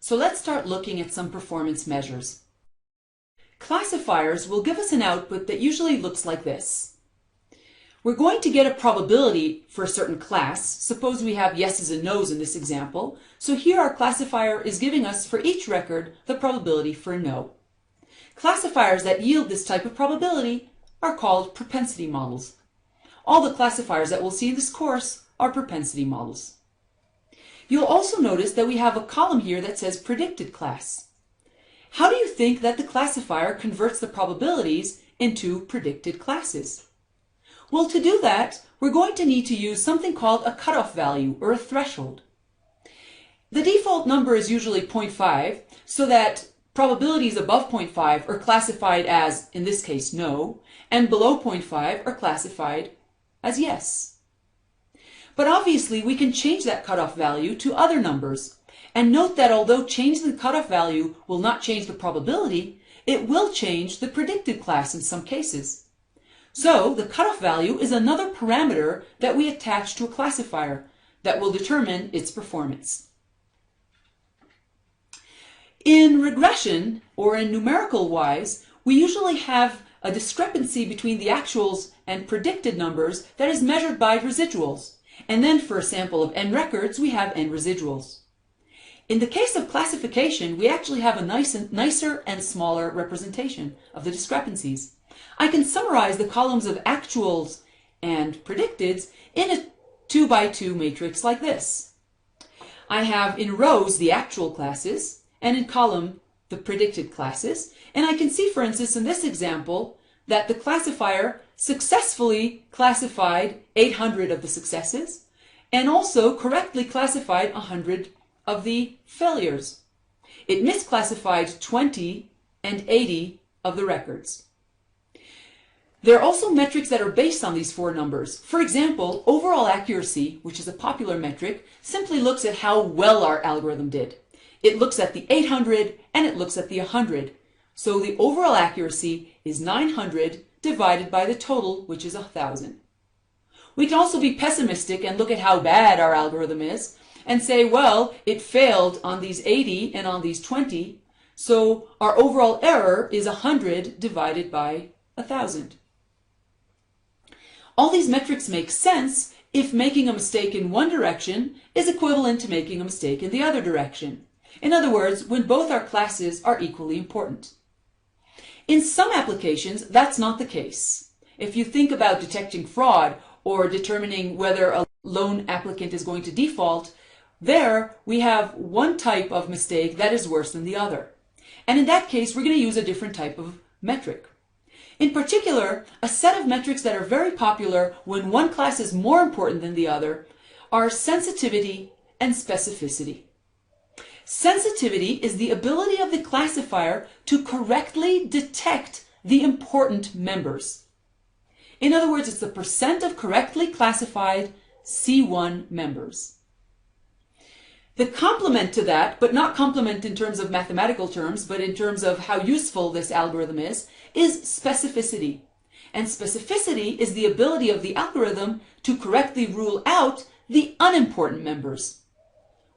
So let's start looking at some performance measures. Classifiers will give us an output that usually looks like this. We're going to get a probability for a certain class. Suppose we have yeses and nos in this example. So here our classifier is giving us for each record the probability for a no. Classifiers that yield this type of probability are called propensity models. All the classifiers that we'll see in this course are propensity models. You'll also notice that we have a column here that says predicted class. How do you think that the classifier converts the probabilities into predicted classes? Well, to do that, we're going to need to use something called a cutoff value or a threshold. The default number is usually 0.5, so that probabilities above 0.5 are classified as, in this case, no, and below 0.5 are classified as yes. But obviously, we can change that cutoff value to other numbers. And note that although changing the cutoff value will not change the probability, it will change the predicted class in some cases. So the cutoff value is another parameter that we attach to a classifier that will determine its performance. In regression, or in numerical wise, we usually have a discrepancy between the actuals and predicted numbers that is measured by residuals. And then for a sample of n records, we have n residuals. In the case of classification, we actually have a nicer and smaller representation of the discrepancies. I can summarize the columns of actuals and predicteds in a 2x2 matrix like this. I have in rows the actual classes, and in column the predicted classes. And I can see, for instance, in this example, that the classifier successfully classified 800 of the successes and also correctly classified 100 of the failures. It misclassified 20 and 80 of the records. There are also metrics that are based on these four numbers. For example, overall accuracy, which is a popular metric, simply looks at how well our algorithm did. It looks at the 800 and it looks at the 100. So the overall accuracy is 900 divided by the total, which is 1,000. We can also be pessimistic and look at how bad our algorithm is and say, well, it failed on these 80 and on these 20, so our overall error is 100 divided by 1,000. All these metrics make sense if making a mistake in one direction is equivalent to making a mistake in the other direction. In other words, when both our classes are equally important. In some applications, that's not the case. If you think about detecting fraud or determining whether a loan applicant is going to default, there we have one type of mistake that is worse than the other. And in that case, we're going to use a different type of metric. In particular, a set of metrics that are very popular when one class is more important than the other are sensitivity and specificity. Sensitivity is the ability of the classifier to correctly detect the important members. In other words, it's the percent of correctly classified C1 members. The complement to that, but not complement in terms of mathematical terms, but in terms of how useful this algorithm is specificity. And specificity is the ability of the algorithm to correctly rule out the unimportant members,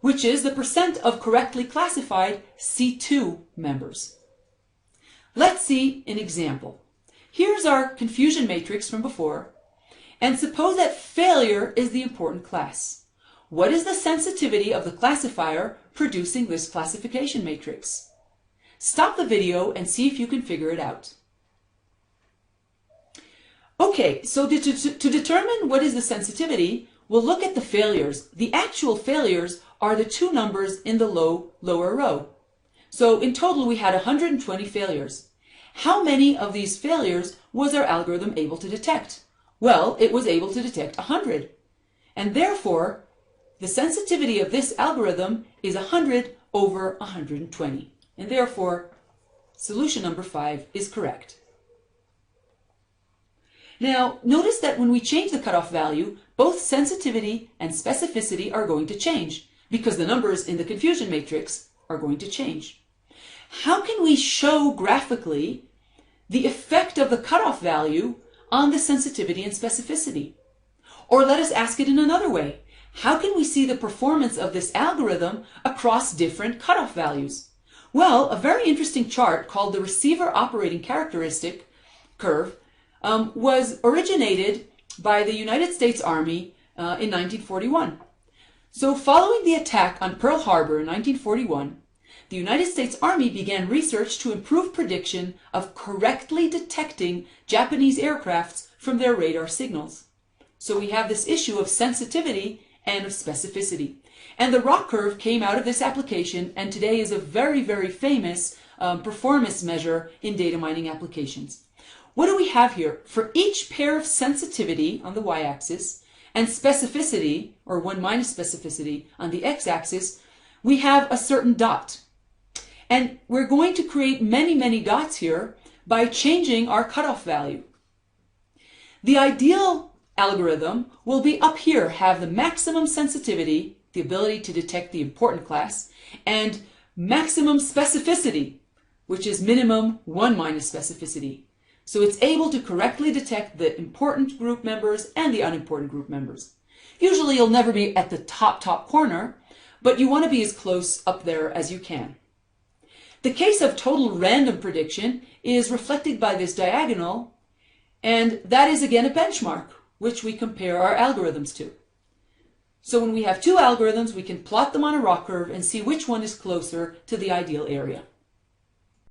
which is the percent of correctly classified C2 members. Let's see an example. Here's our confusion matrix from before, and suppose that failure is the important class. What is the sensitivity of the classifier producing this classification matrix? Stop the video and see if you can figure it out. Okay, so to determine what is the sensitivity, we'll look at the failures. The actual failures are the two numbers in the lower row. So in total we had 120 failures. How many of these failures was our algorithm able to detect? Well, it was able to detect 100. And therefore, the sensitivity of this algorithm is 100 over 120. And therefore, solution number 5 is correct. Now, notice that when we change the cutoff value, both sensitivity and specificity are going to change because the numbers in the confusion matrix are going to change. How can we show graphically the effect of the cutoff value on the sensitivity and specificity? Or let us ask it in another way. How can we see the performance of this algorithm across different cutoff values? Well, a very interesting chart called the receiver operating characteristic curve was originated by the United States Army in 1941. So following the attack on Pearl Harbor in 1941, the United States Army began research to improve prediction of correctly detecting Japanese aircrafts from their radar signals. So we have this issue of sensitivity and of specificity. And the ROC curve came out of this application and today is a very, very famous performance measure in data mining applications. What do we have here? For each pair of sensitivity on the y-axis and specificity, or 1 minus specificity, on the x-axis, we have a certain dot. And we're going to create many, many dots here by changing our cutoff value. The ideal algorithm will be up here, have the maximum sensitivity, the ability to detect the important class, and maximum specificity, which is minimum 1 minus specificity. So it's able to correctly detect the important group members and the unimportant group members. Usually you'll never be at the top corner, but you want to be as close up there as you can. The case of total random prediction is reflected by this diagonal, and that is again a benchmark, which we compare our algorithms to. So when we have two algorithms, we can plot them on a ROC curve and see which one is closer to the ideal area.